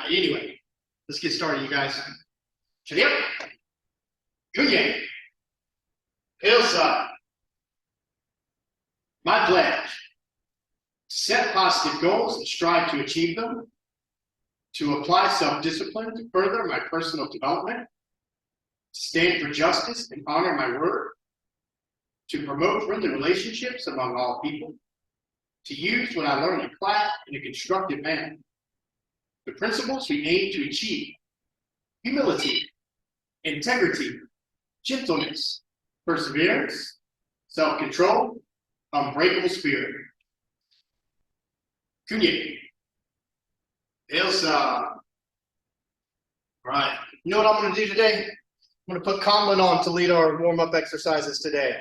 Anyway, let's get started, you guys. Cheerio. Good game. Hillside. My pledge. Set positive goals and strive to achieve them. To apply self-discipline to further my personal development. To stand for justice and honor my word. To promote friendly relationships among all people. To use what I learn in class in a constructive manner. The principles we aim to achieve: humility, integrity, gentleness, perseverance, self-control, unbreakable spirit. Kunye. Elsa. Right. You know what I'm going to do today? I'm going to put Conlon on to lead our warm-up exercises today.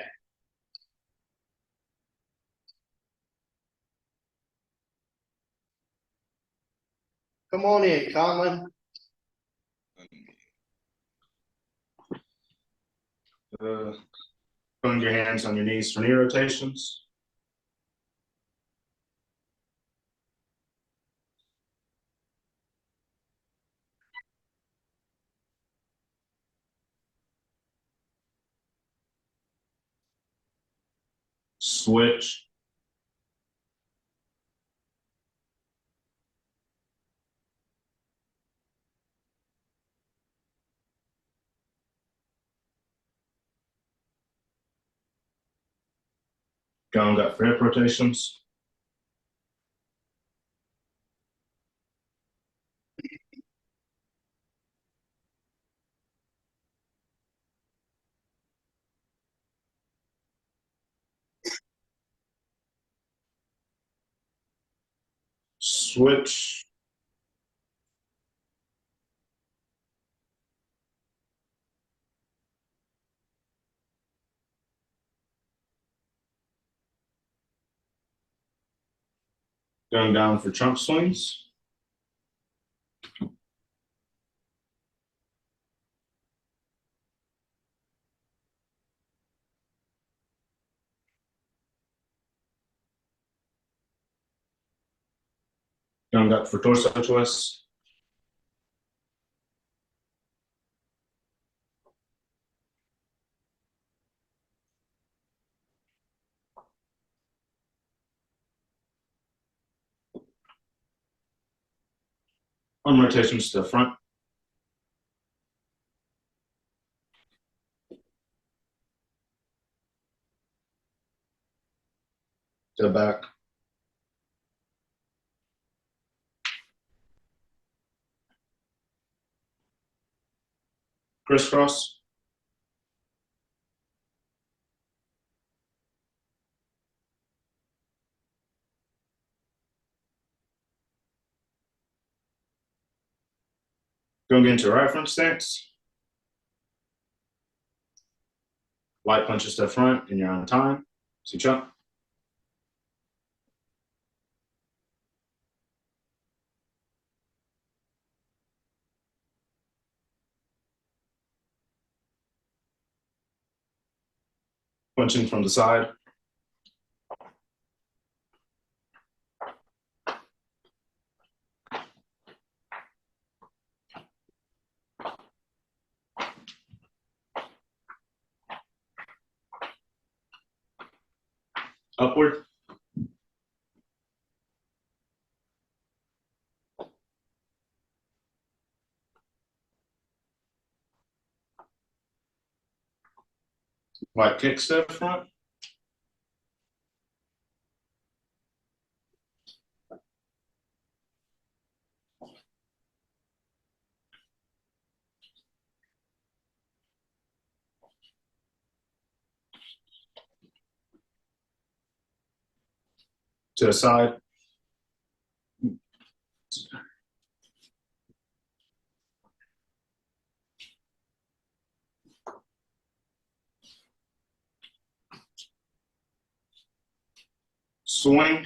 Come on in, Conlon. Putting your hands on your knees for knee rotations. Switch. Going up for hip rotations. Switch. Going down for trunk swings. Going up for torso twists. Arm rotations to the front. To the back. Crisscross. Going into right front stance. Light punches to the front and you're on time. So jump. Punching from the side. Upward. Light kicks to the front. To the side. Swing.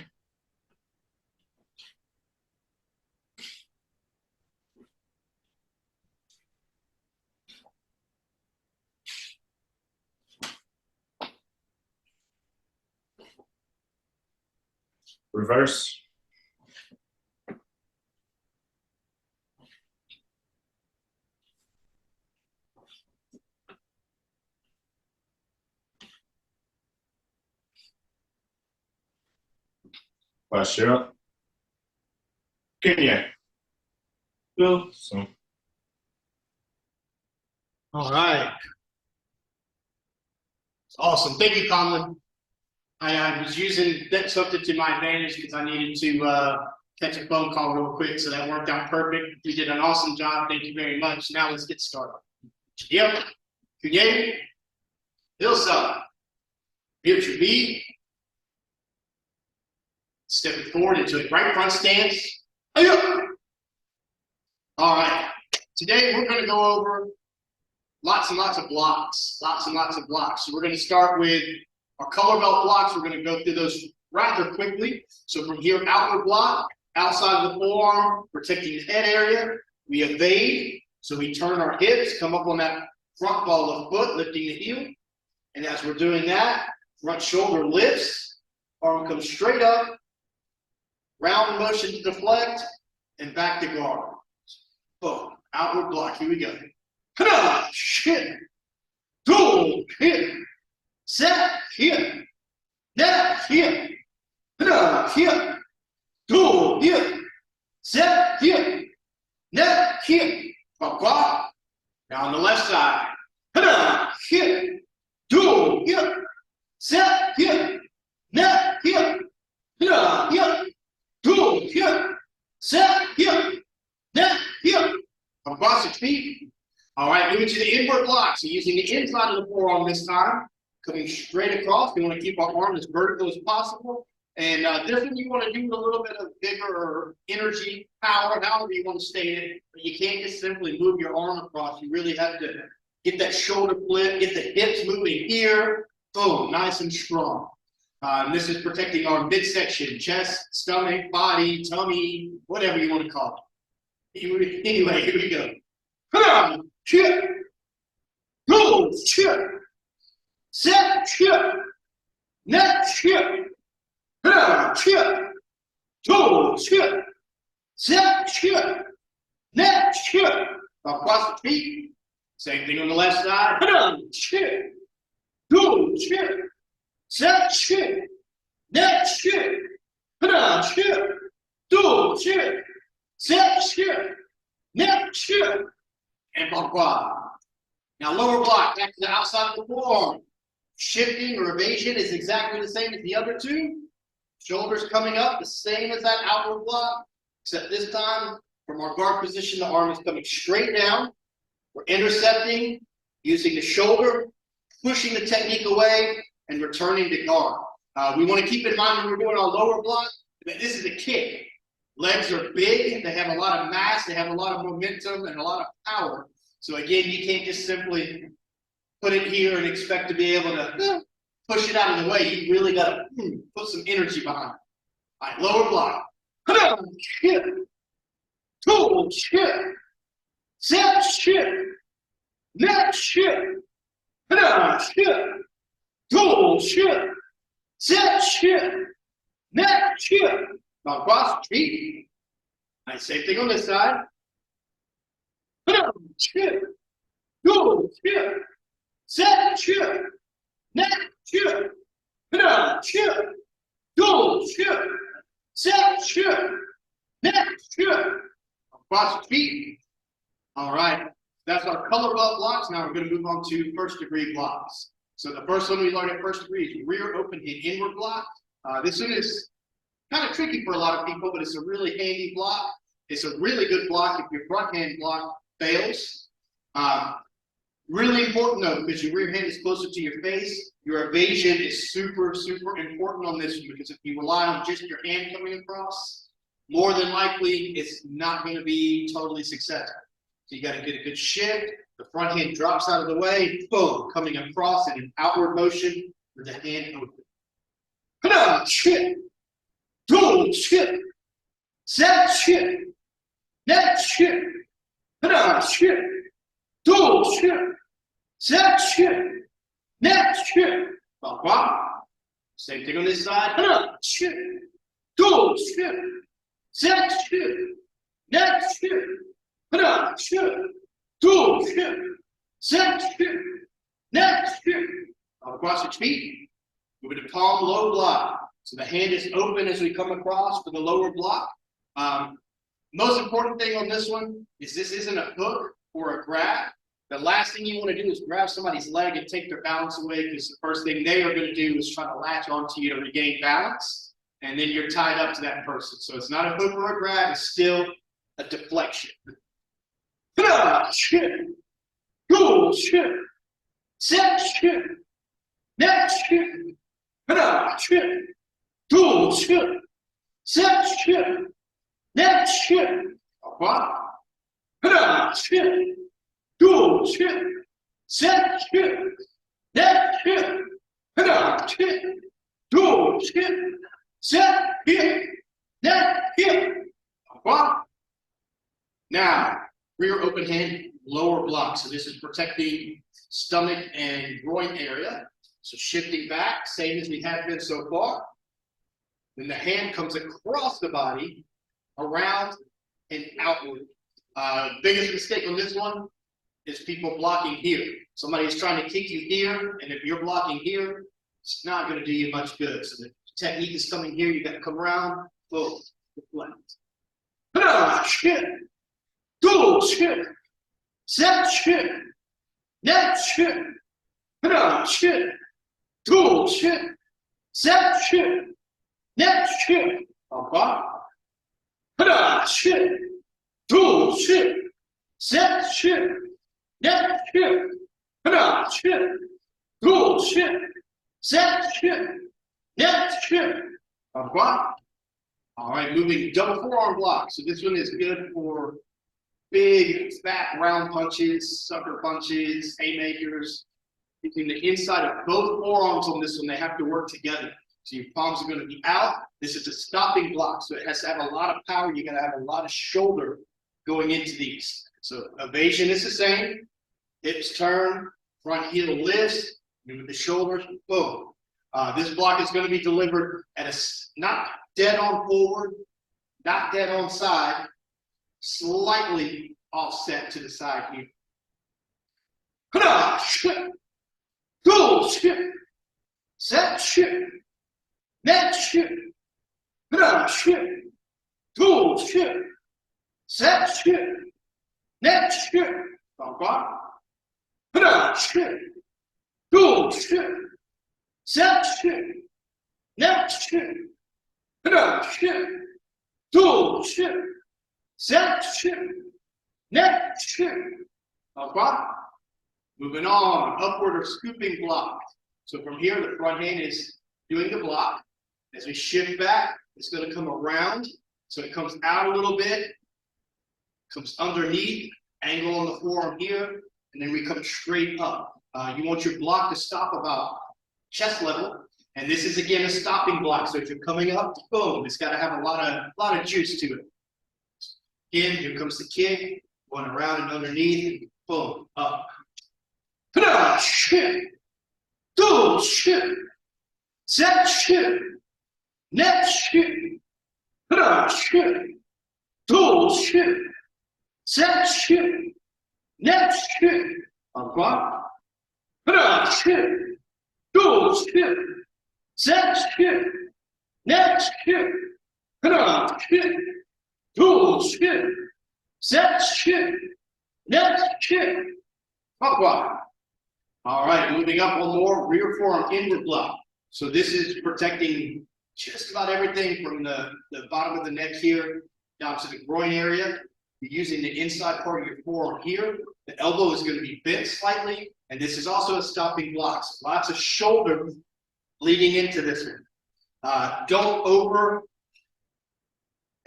Reverse. Posture up. Kenya. Go. So. All right. Awesome. Thank you, Conlon. I was using that something to my advantage because I needed to catch a phone call real quick, so that worked out perfect. You did an awesome job. Thank you very much. Now let's get started. Yep. Kunye. Hillside. Future B. Stepping forward into a right front stance. All right. Today we're going to go over lots and lots of blocks. So we're going to start with our color belt blocks. We're going to go through those rather quickly. So from here, outward block, outside of the forearm, protecting the head area. We evade. So we turn our hips, come up on that front ball of foot, lifting the heel. And as we're doing that, front shoulder lifts, arm comes straight up, round motion to deflect, and back to guard. Boom, outward block, here we go. Shit, do, hit, set, hit, net, hit, hit, do, hit, set, hit, net, hit, block. Now on the left side, hit, do, hit, set, hit, net, hit, hit, do, hit, set, hit, net, hit, across the feet. All right, moving to the inward block. So using the inside of the forearm this time, coming straight across. We want to keep our arm as vertical as possible. And this one you want to do with a little bit of vigor or energy, power, however you want to state it. But you can't just simply move your arm across. You really have to get that shoulder flip, get the hips moving here. Boom, nice and strong. And this is protecting our midsection, chest, stomach, body, tummy, whatever you want to call it. Anyway, here we go. Chip, go, chip, set, chip, net, chip, chip, toe, chip, set, chip, net, chip, across the feet. Same thing on the left side. Chip, go, chip, set, chip, net, chip, chip, do, chip, set, chip, net, chip. And block. Now lower block, back to the outside of the forearm. Shifting or evasion is exactly the same as the other two. Shoulders coming up, the same as that outward block, except this time from our guard position, the arm is coming straight down. We're intercepting, using the shoulder, pushing the technique away, and returning to guard. We want to keep in mind when we're doing our lower block that this is a kick. Legs are big, they have a lot of mass, they have a lot of momentum and a lot of power. So again, you can't just simply put it here and expect to be able to push it out of the way. You really got to put some energy behind it. All right, lower block. Chip, toe, chip, set, chip, net, chip, chip, toe, chip, set, chip, net, chip. Now cross feet. Nice, same thing on this side. Chip, go, chip, set, chip, net, chip, chip, go, chip, set, chip, net, chip. Cross feet. All right, that's our color belt blocks. Now we're going to move on to first degree blocks. So the first one we learned at first degree is rear open hit inward block. This one is kind of tricky for a lot of people, but it's a really handy block. It's a really good block if your front hand block fails. Really important though, because your rear hand is closer to your face. Your evasion is super, super important on this one, because if you rely on just your hand coming across, more than likely it's not going to be totally successful. So you got to get a good shift. The front hand drops out of the way, boom, coming across in an outward motion with the hand open. Chip. Do, chip, set, chip, net, chip, chip, do, chip, set, chip, net, chip, block. Same thing on this side. Chip, do, chip, set, chip, net, chip, chip, do, chip, set, chip, net, chip. Across the feet. Moving to palm low block. So the hand is open as we come across for the lower block. Most important thing on this one is this isn't a hook or a grab. The last thing you want to do is grab somebody's leg and take their balance away, because the first thing they are going to do is try to latch onto you to regain balance, and then you're tied up to that person. So it's not a hook or a grab, it's still a deflection. Shit. Go, shit. Set, shit. Net, shit. Shit. Go, shit. Set, shit. Net, shit. Shit. Go, shit. Set, shit. Net, shit. Shit. Go, shit. Set, shit. Net, shit. Now, rear open hand, lower block. So this is protecting stomach and groin area. So shifting back, same as we have been so far. Then the hand comes across the body, around and outward. Biggest mistake on this one is people blocking here. Somebody's trying to kick you here, and if you're blocking here, it's not going to do you much good. So the technique is coming here, you got to come around, boom, deflect. Shit. Go, shit. Set, shit. Net, shit. Shit. Go, shit. Set, shit. Net, shit. Shit. Go, shit. Set, shit. Net, shit. Shit. Go, shit. Set, shit. Net, shit. All right, moving double forearm block. So this one is good for big, fat, round punches, sucker punches, haymakers. Using the inside of both forearms on this one, they have to work together. So your palms are going to be out. This is a stopping block, so it has to have a lot of power. You got to have a lot of shoulder going into these. So evasion is the same. Hips turn, front heel lifts, move the shoulders, boom. This block is going to be delivered at a not dead on forward, not dead on side, slightly offset to the side here. Shit. Go, shit. Set, shit. Net, shit. Shit. Go, shit. Set, shit. Net, shit. Shit. Go, shit. Set, shit. Net, shit. Shit. Go, shit. Set, shit. Net, shit. Moving on, upward or scooping block. So from here, the front hand is doing the block. As we shift back, it's going to come around. So it comes out a little bit, comes underneath, angle on the forearm here, and then we come straight up. You want your block to stop about chest level. And this is, again, a stopping block. So if you're coming up, boom, it's got to have a lot of juice to it. Again, here comes the kick, going around and underneath, and boom, up. Shit. Go, shit. Set, shit. Net, shit. Shit. Go, shit. Set, shit. Net, shit. Shit. Go, shit. Set, shit. Net, shit. Shit. Go, shit. Set, shit. Net, shit. All right, moving up one more, rear forearm inward block. So this is protecting just about everything from the bottom of the neck here down to the groin area. You're using the inside part of your forearm here. The elbow is going to be bent slightly, and this is also a stopping block. So lots of shoulder leading into this one. Don't over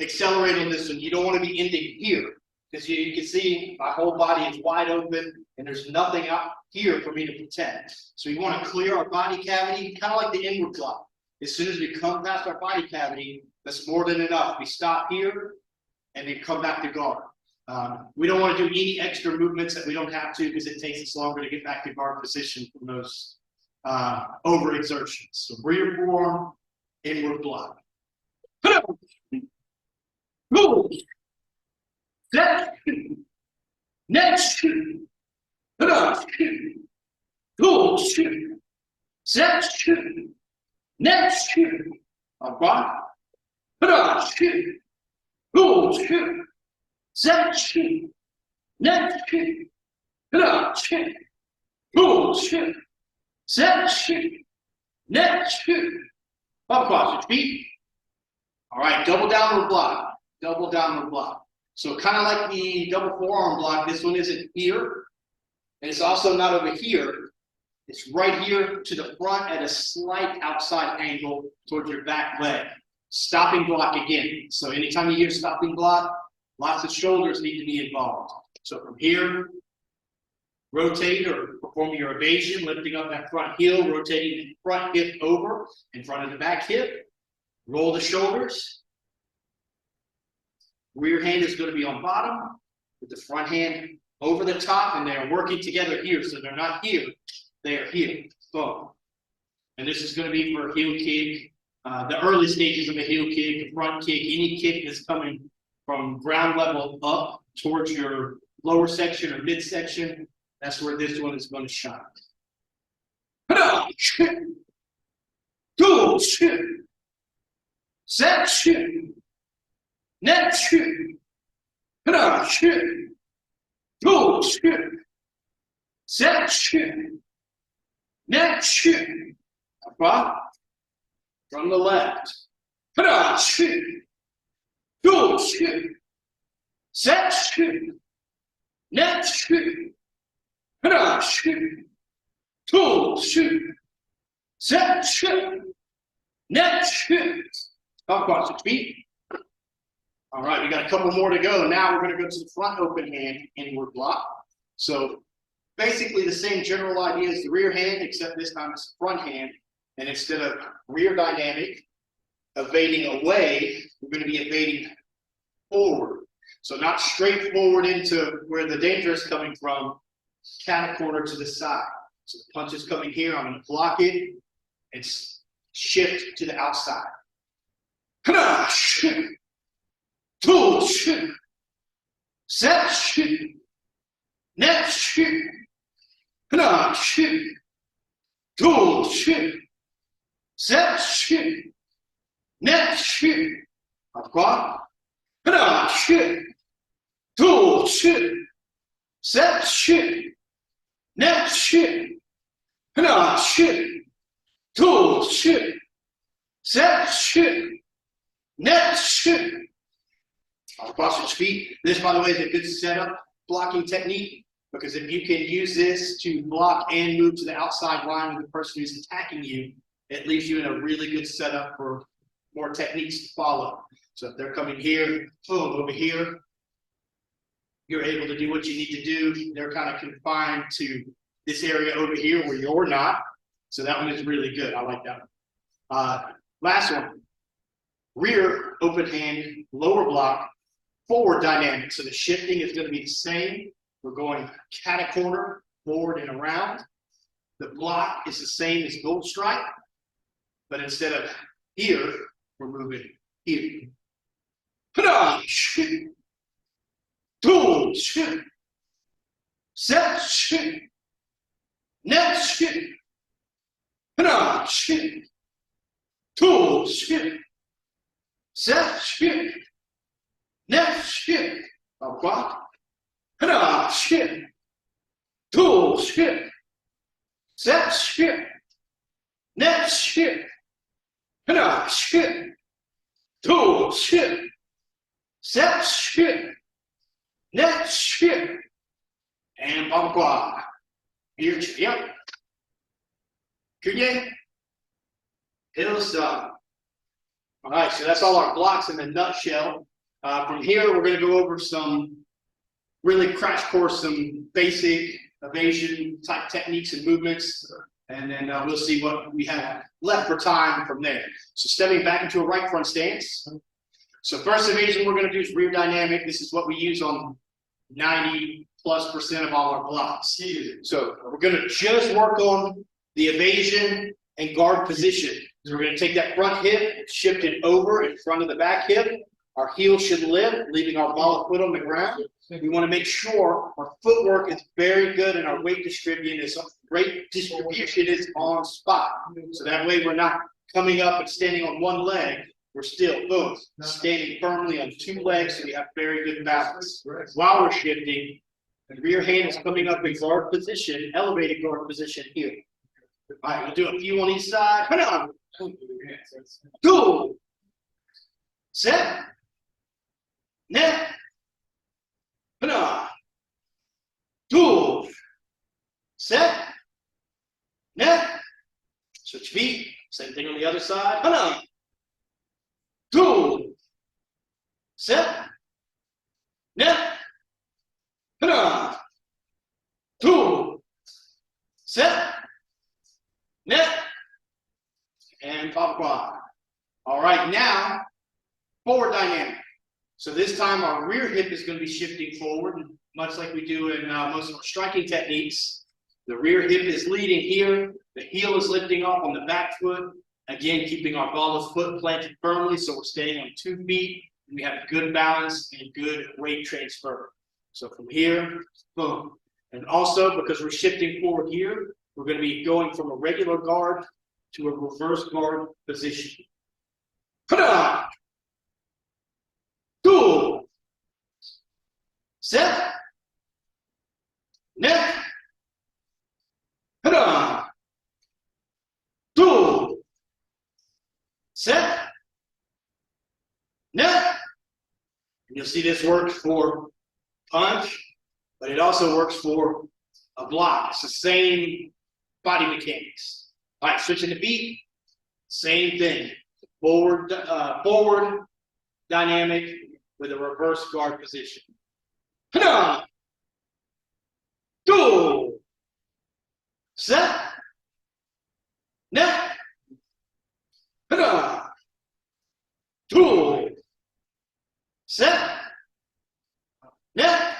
accelerate on this one. You don't want to be ending here, because you can see my whole body is wide open and there's nothing out here for me to protect. So we want to clear our body cavity, kind of like the inward block. As soon as we come past our body cavity, that's more than enough. We stop here and then come back to guard. We don't want to do any extra movements that we don't have to, because it takes us longer to get back to guard position from those overexertions. So rear forearm, inward block. Move. Set. Next. Go. Set. Next. Upon. Shoot. Pull, shoot. Set, shoot. Net, shoot. Shoot. Pull, shoot. Set, shoot. Net, shoot. Up across your feet. All right, double downward block. Double downward block. So kind of like the double forearm block, this one isn't here. And it's also not over here. It's right here to the front at a slight outside angle towards your back leg. Stopping block again. So anytime you hear stopping block, lots of shoulders need to be involved. So from here, rotate or performing your evasion, lifting up that front heel, rotating the front hip over in front of the back hip. Roll the shoulders. Rear hand is going to be on bottom with the front hand over the top, and they're working together here. So they're not here, they are here. Boom. And this is going to be for a heel kick. The early stages of a heel kick, a front kick, any kick that's coming from ground level up towards your lower section or midsection, that's where this one is going to shine. Go, set, net, go, set, net, up. From the left. Go, set, net, go, set, net, up across the feet. All right, we got a couple more to go. Now we're going to go to the front open hand inward block. So basically the same general idea as the rear hand, except this time it's the front hand. And instead of rear dynamic, evading away, we're going to be evading forward. So not straight forward into where the danger is coming from, cat corner to the side. So the punch is coming here, I'm going to block it and shift to the outside. Set, net, set, net, across, set, net, set, net, across his feet. This, by the way, is a good setup blocking technique, because if you can use this to block and move to the outside line with the person who's attacking you, it leaves you in a really good setup for more techniques to follow. So if they're coming here, boom, over here, you're able to do what you need to do. They're kind of confined to this area over here where you're not. So that one is really good. I like that one. Last one, rear open hand, lower block, forward dynamic. So the shifting is going to be the same. We're going cat corner, forward and around. The block is the same as gold stripe, but instead of here, we're moving here. Set, net, set, net, block. Set, net, set, net, and bump. Here, yep. Good. Hill stop. All right, so that's all our blocks in a nutshell. From here, we're going to go over some really crash course, some basic evasion type techniques and movements, and then we'll see what we have left for time from there. So stepping back into a right front stance. So first evasion we're going to do is rear dynamic. This is what we use on 90+% of all our blocks. So we're going to just work on the evasion and guard position. So we're going to take that front hip, shift it over in front of the back hip. Our heel should lift, leaving our ball of foot on the ground. We want to make sure our footwork is very good and our weight distribution is on spot. So that way we're not coming up and standing on one leg, we're still both standing firmly on two legs, so we have very good balance. While we're shifting, the rear hand is coming up in guard position, elevated guard position here. All right, we'll do a few on each side. Come on. 2, set, net, come on. 2, set, net, switch feet. Same thing on the other side. Come on. 2, set, net, come on. 2, set, net, and pop quad. All right, now forward dynamic. So this time our rear hip is going to be shifting forward, much like we do in most of our striking techniques. The rear hip is leading here. The heel is lifting off on the back foot. Again, keeping our ball of foot planted firmly, so we're staying on 2 feet. And we have good balance and good weight transfer. So from here, boom. And also, because we're shifting forward here, we're going to be going from a regular guard to a reverse guard position. Put it on. 2, set, net, put it on. 2, set, net. And you'll see this works for punch, but it also works for a block. It's the same body mechanics. All right, switching the feet, same thing. Forward dynamic with a reverse guard position. 2, set, net, 2, set, net,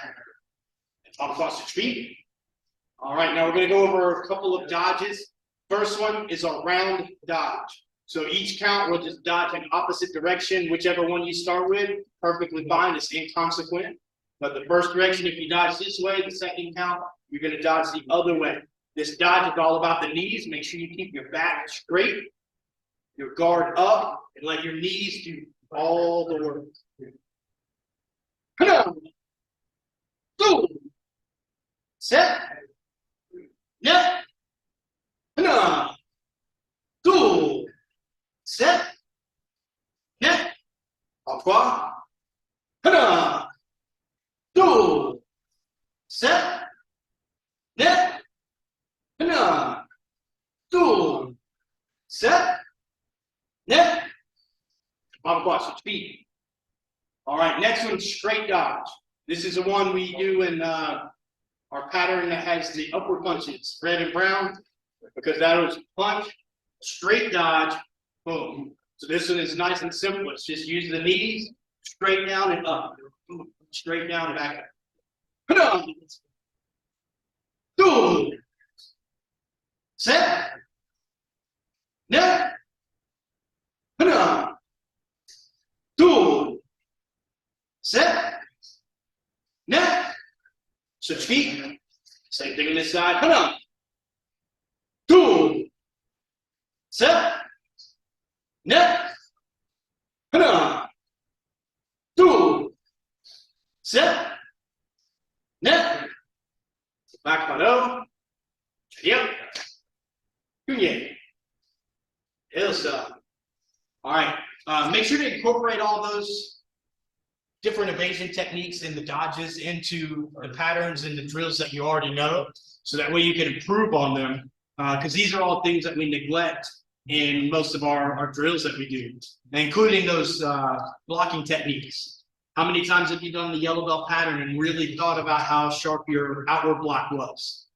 and top across the feet. All right, now we're going to go over a couple of dodges. First one is a round dodge. So each count will just dodge in opposite direction. Whichever one you start with, perfectly fine. It's inconsequent. But the first direction, if you dodge this way, the second count, you're going to dodge the other way. This dodge is all about the knees. Make sure you keep your back straight, your guard up, and let your knees do all the work. 2, set, net, 2, set, net, au revoir. 2, set, net, 2, set, net, au revoir. Switch feet. All right, next one, straight dodge. This is the one we do in our pattern that has the upward punches, red and brown, because that was punch, straight dodge, boom. So this one is nice and simple. It's just use the knees, straight down and up, straight down and back up. 2, set, net, 2, set, net, switch feet, same thing on this side. 2, set, net, 2, set, net, back paro, yep, all right, make sure to incorporate all those different evasion techniques and the dodges into the patterns and the drills that you already know, so that way you can improve on them, because these are all things that we neglect in most of our drills that we do, including those blocking techniques. How many times have you done the yellow belt pattern and really thought about how sharp your outward block was?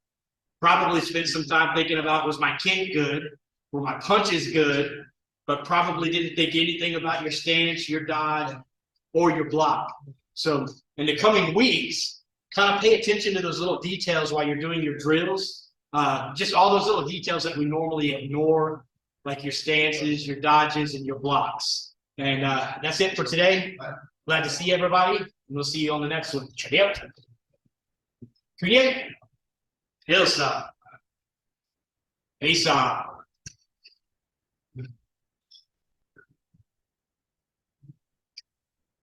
Probably spent some time thinking about, was my kick good? Were my punches good? But probably didn't think anything about your stance, your dodge, or your block. So in the coming weeks, kind of pay attention to those little details while you're doing your drills. Just all those little details that we normally ignore, like your stances, your dodges, and your blocks. And that's it for today. Glad to see everybody, and we'll see you on the next one. Cheerio. Create. Hilsa. Peace out.